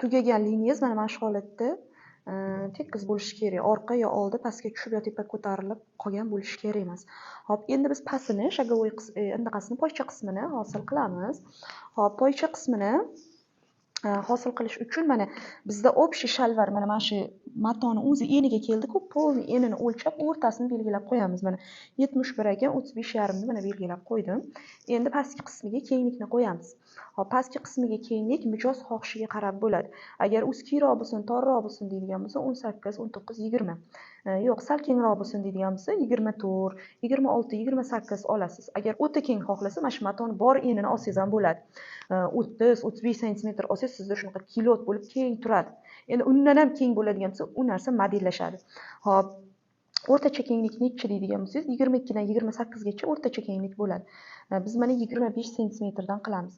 tugagan liniyangiz mana shu holatda tekis bo'lishi kerak. Orqa yo oldi pastga tushib yo tepa ko'tarilib qolgan bo'lishi kerak emas. Hop, endi biz pastini, shagovoy indaqasini, poycha qismini hosil qilamiz. Hop, poycha qismini hosil qilish uchun mana bizda общий shalvar mana shu matoni o'zi eniga keldi-ku, polni enini o'lchab, o'rtasini belgilab qo'yamiz. Mana 71 ekan, 35,5 ni mana belgilab qo'ydim. Endi pastki qismiga kenglikni qo'yamiz. Hop, pastki qismiga kenglik mijoz xohishiga qarab bo'ladi. Agar o'zkiyroq bo'lsin, torroq bo'lsin deydigan bo'lsa 18, 19, 20. Yo'q, sal kengroq bo'lsin deydigan bo'lsa 24, 26, 28 olasiz. Agar o'ta keng xohlasa, mana shu matoni bor enini olsangiz ham bo'ladi. 30, 35 sm olsangiz sizda shunaqa kilot bo'lib keng turadi. Endi undan ham keng bo'ladigan bo'lsa, u narsa modellashadi. Hop, o'rtacha kenglik necha deydigan bo'lsangiz, 22 dan 28 gacha o'rtacha kenglik bo'ladi. Biz mana 25 sm dan qilamiz.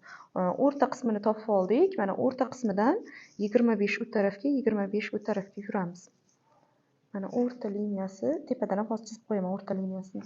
O'rta qismini topib oldik. Mana o'rta qismidan 25 u tarafga, 25 u tarafga yuramiz. Mana o'rta liniyasi, tepadan ham hozir chizib qo'yaman o'rta liniyasini.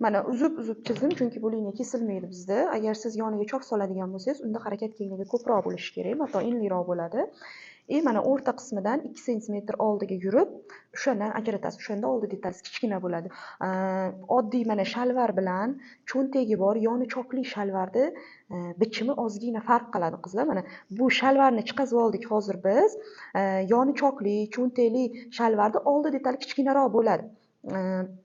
Mana uzib chizdim, chunki bu liniya kesilmaydi bizda. Agar siz yoniga chok soladigan bo'lsangiz, unda harakat kengligi ko'proq bo'lishi kerak, mato enliroq bo'ladi. Mana o'rta qismidan 2 sm oldiga yurib, o'shandan ajratasiz. O'shanda oldi detalsiz kichkina bo'ladi. Oddiy mana shalvar bilan cho'ntagi bor, yoni chokli shalvarni bichimi ozgina farq qiladi, qizlar. Mana bu shalvarni chiqazib oldik hozir biz. Yoni chokli, cho'ntakli shalvarni oldi detali kichkinaroq bo'ladi.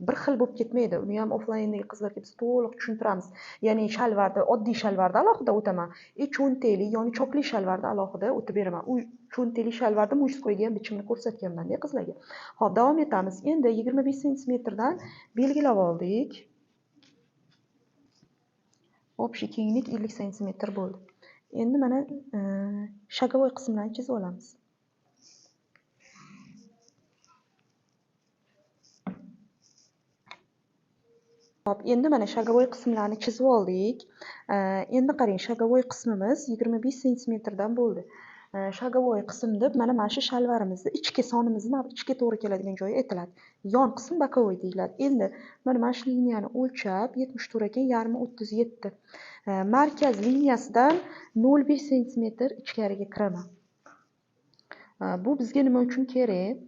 Bir xil bo'lib ketmaydi. Uni ham offlayndagi qizlarga biz to'liq tushuntiramiz. Ya'ni shalvarda, oddiy shalvarda alohida o'taman. Cho'ntakli, yoni chokli shalvarda alohida o'tib beraman. U cho'ntakli shalvarda mush qo'ygan bichimini ko'rsatganman-da qizlarga. Xo'p, davom etamiz. Endi 25 sm dan belgilab oldik. Общий kenglik 50 sm bo'ldi. Endi mana shagovoy qismlarni chizib olamiz. Hop, endi mana shagovoy qismlarni chizib oldik. Endi qarang, shagovoy qismimiz 25 sm dan bo'ldi. Shagovoy qism deb mana shu shalvarimizni ichki sonimizni ichga to'g'ri keladigan joyi aytiladi. Yon qism bokovoy deyiladi. Endi mana shu liniyani o'lchab 74 ekan, yarmi 37. Markaz liniyasidan 0,5 sm ichkariga kiraman. Bu bizga nima uchun kerak?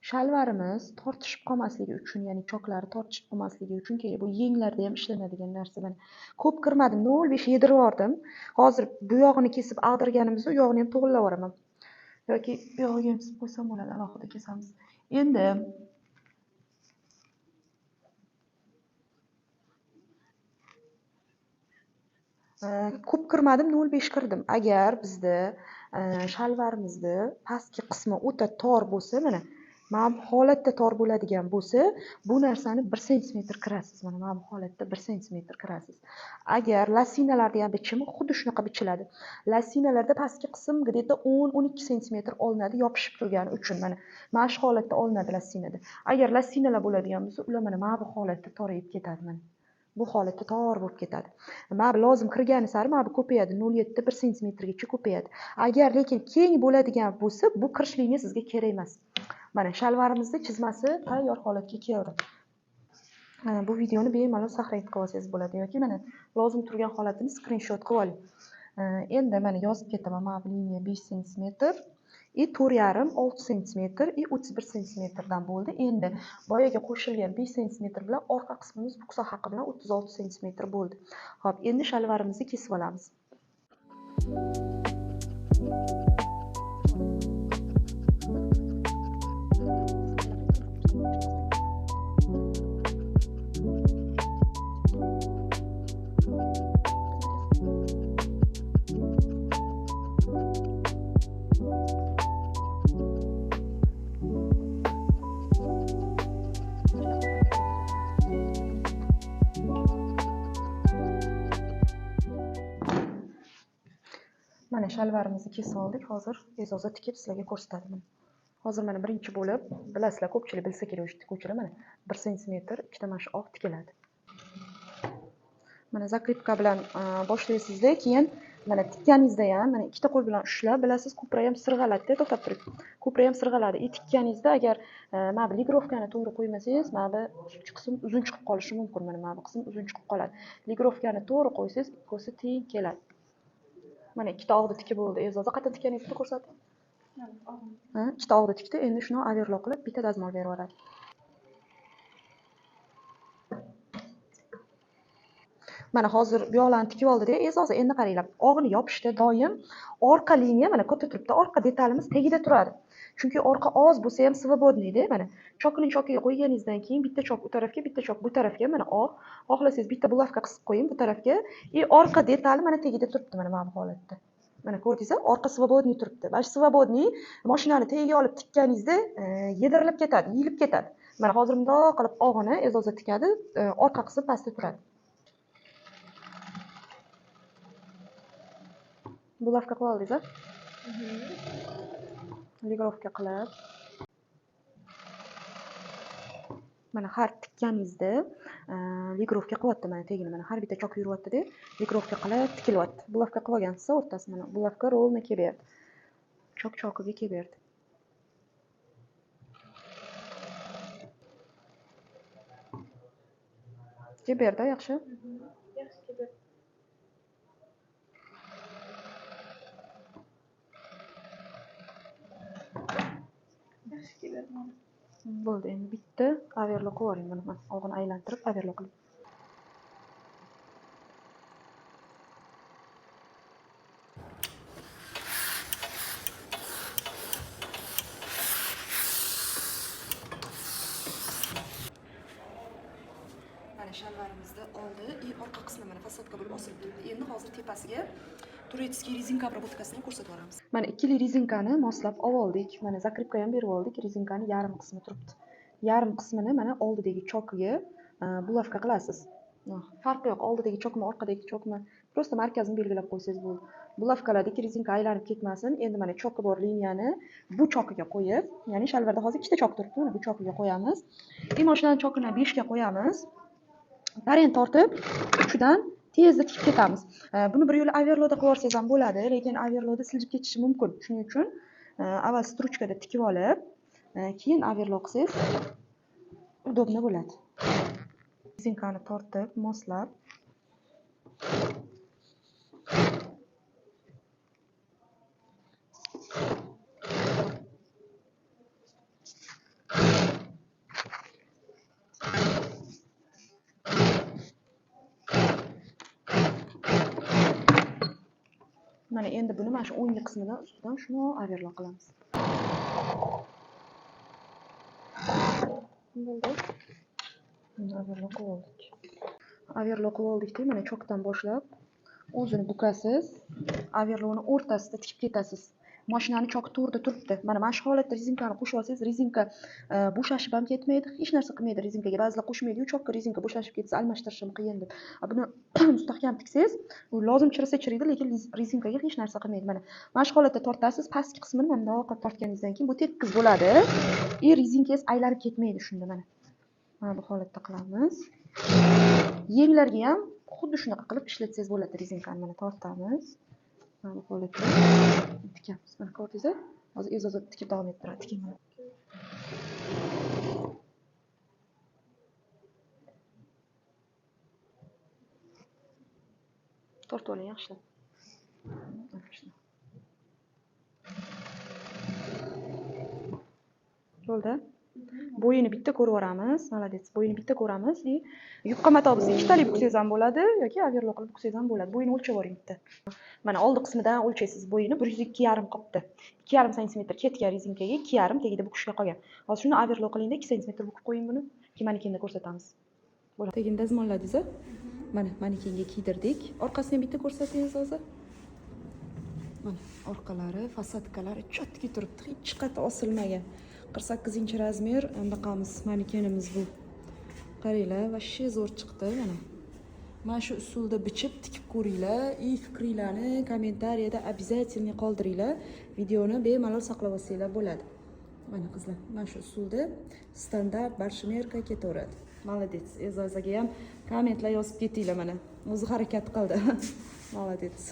Shalvarimiz tortishib qolmasligi uchun, ya'ni choklari tortishib qolmasligi uchun kerak. Bu yenglarda ham ishlanadigan narsa. Mana ko'p kirmadim, 0,5 yedirib yubordim. Hozir bu yog'ini kesib ag'dirganimizda u yog'ini ham to'g'rilab yuboraman. Yoki bu yog'iga ham kesib qo'ysam bo'ladi, alohida kesamiz. Endi ko'p kirmadim, 0,5 kirdim. Agar bizda shalvarimizni pastki qismi o'ta tor bo'lsa, mana bu holatda tor bo'ladigan bo'lsa, bu narsani 1 sm kirasiz. Mana bu holatda 1 sm kirasiz. Agar lasinalarda ham bichimi xuddi shunaqa bichiladi. Lasinalarda pastki qism где-то 10-12 sm olinadi yopishib turgani uchun. Mana shu holatda olinadi lasinada. Agar lasinalar bo'ladigan bo'lsa, ular mana bu holatda torayib ketadi mana. Bu holatda tor bo'lib ketadi. Mana bu lozim kirgani sari mana bu ko'payadi, 0,7 1 sm gacha ko'payadi. Agar lekin keng bo'ladigan bo'lsa, bu kirish liniya sizga kerak emas. Mana shalvarimizni chizmasi tayyor holatga keldi. Bu videoni bemalol saqlanib qolsangiz bo'ladi yoki mana lozim turgan holatini skrinshot qilib oling. Endi mana yozib ketaman. Mana bu liniya 5 sm, 4,5 6 sm, 31 sm dan bo'ldi. Endi boyaga qo'shilgan 5 sm bilan orqa qismimiz bu soha bilan 36 sm bo'ldi. Xo'p, endi shalvarimizni kesib olamiz. Mana shalvarimizni kesib oldik. Hozir ezoza tikib sizlarga ko'rsataman. Hozir mana birinchi bo'lib, bilasizlar, ko'pchilik bilsa kerak o'sha tikuvchilar mana 1 sm ikkita mana shu oq tikiladi. Mana zakripka bilan boshlaysizda, keyin mana tikkaningizda ham mana ikkita qo'l bilan ushlab, bilasiz, ko'pra ham sirg'aladida, to'xtab turing. Ko'pra ham sirg'aladi. Tikkaningizda agar mana bu ligrovkani to'g'ri qo'ymasangiz, mana bu shu qism uzun chiqib qolishi mumkin. Mana bu qism uzun chiqib qoladi. Ligrovkani to'g'ri qo'ysangiz, ikkosi teng keladi. Mana ikkita og'da tikib bo'ldi. E'zoza qayerdan tikkaningizni ko'rsating. Ha, ikkita og'da tikdi. Endi shuni overlock qilib bitta dazmol berib yuboradi. Mana hozir bu yoqlarni tikib oldi-da, e'zoza. Endi qaranglar, og'ini yopishda doim orqa liniya mana katta turibdi. Orqa detalimiz tagida turadi. Chunki orqa oz bo'lsa ham svobodniyda. Mana chokining chokiga qo'yganingizdan keyin bitta chok bu tarafga, bitta chok bu tarafga, mana xohlasangiz bitta bulavka qisib qo'ying bu tarafga. Orqa detali mana tagida turibdi mana bu holatda. Mana ko'rdingizmi? Orqa svobodniy turibdi. Mana shu svobodniy mashinani tagiga olib tikkaningizda yedirilib ketadi, yeyilib ketadi. Mana hozir bundoq qilib og'ini e'zoza tikadi, orqa qism pastda turadi. Bulavka qilib oldingiz-a? Ligrovka qilib. Mana har tikkaningizda ligrovka qilyapti mana tagini. Mana har bitta chok yuryapti-da, ligrovka qilib tikilyapti. Bulavka qilib olgansiz, o'rtasi mana bulavka rolni kelib berdi. Chok-chokiga kelib berdi. Kelib berdi, yaxshi? Yaxshi kelib berdi. Bo'ldi, endi bitta overlock qilib yuboring. Mana og'ini aylantirib overlock qiling. Mana shalvarimizni oldi, orqa qismi mana fasadka bo'lib osilib turibdi. Endi hozir tepasiga turetskiy rezinka обработкасini ko'rsatib beramiz. Mana ikkili rezinkani moslab oldik. Mana zakripka ham berib oldik. Rezinkani yarim qismi turibdi. Yarim qismini mana oldidagi chokiga bulavka qilasiz. Farqi yo'q, oldidagi chokmi, orqadagi chokmi, просто markazini belgilab qo'ysangiz bo'ldi. Bulavkalardagi rezinka aylanib ketmasin. Endi mana choki bor liniyani bu chokiga qo'yib, ya'ni shalvarda hozir ikkita chok turibdi, mana bu chokiga qo'yamiz. Mashinani chokini 5 ga qo'yamiz. Barin tortib, uchidan tezda tikib ketamiz. Buni bir yo'la overlockda qilib yorsangiz ham bo'ladi, lekin overlockda siljib ketishi mumkin. Shuning uchun avval struchkada tikib olib, keyin overlock qilsangiz udobno bo'ladi. Rezinkani tortib, moslab mana endi buni mana shu o'nggi qismidan ustidan shuni overlock qilamiz. Bo'ldi. Overlock qilib oldik. Overlock qilib oldik-da, mana chokdan boshlab o'zini bukasiz, overlockni o'rtasida tikib ketasiz. Mashinani choki to'g'rida turibdi. Mana shu holatda rezinkani qo'shib olsangiz, rezinka bo'shashib ham ketmaydi, hech narsa qilmaydi rezinkaga. Ba'zilar qo'shmaydi-yu, chokka rezinka bo'shashib ketsa almashtirish ham qiyin deb. Buni mustahkam tiksangiz, u lozim chirasa chiriydi, lekin rezinkaga hech narsa qilmaydi. Mana shu holatda tortasiz, pastki qismini mana bundoq qilib tortganingizdan keyin bu tekis bo'ladi. Rezinkangiz aylanib ketmaydi shunda mana. Mana bu holatda qilamiz. Yenglarga ham xuddi shunaqa qilib ishlatsangiz bo'ladi. Rezinkani mana tortamiz. Mana bu holatda tikamiz. Mana ko'rdingizmi? Hozir e'zoza tikib davom ettiradi. Tiking mana. Tortib oling yaxshilab. Bo'ldi. Bo'yini bitta ko'rib olamiz. Молодец. Bo'yini bitta ko'ramiz. Yupqa mato bizga ikkitalik buksangiz ham bo'ladi yoki overlock qilib buksangiz ham bo'ladi. Bo'yini o'lchab oling bitta. Mana oldi qismidan o'lchaysiz bo'yini 102,5 qopti. 2,5 cm ketgan rezinkaga 2,5 tagida bukishga qolgan. Hozir shuni overlock qilingda 2 cm bukib qo'ying buni. Keyin manekenda ko'rsatamiz. Bo'ladi. Tagini dazmolladingiz-a? Mana manekenga kiydirdik. Orqasini ham bitta ko'rsatingiz hozir. Mana orqalari, fasadkalari chotki turibdi. Hech qayerda osilmagan. 48 razmer anaqamiz manekenimiz bu. Qaranglar, vashshe zo'r chiqdi mana. Mana shu usulda bichib tikib ko'ringlar. Fikringlarni kommentariyada обязательно qoldiringlar. Videoni bemalol saqlab olsanglar bo'ladi. Mana qizlar, mana shu usulda standart bolshimerka ketaveradi. Молодец. E'zozaga ham kommentlar yozib ketinglar mana. O'zi harakat qildi. Молодец.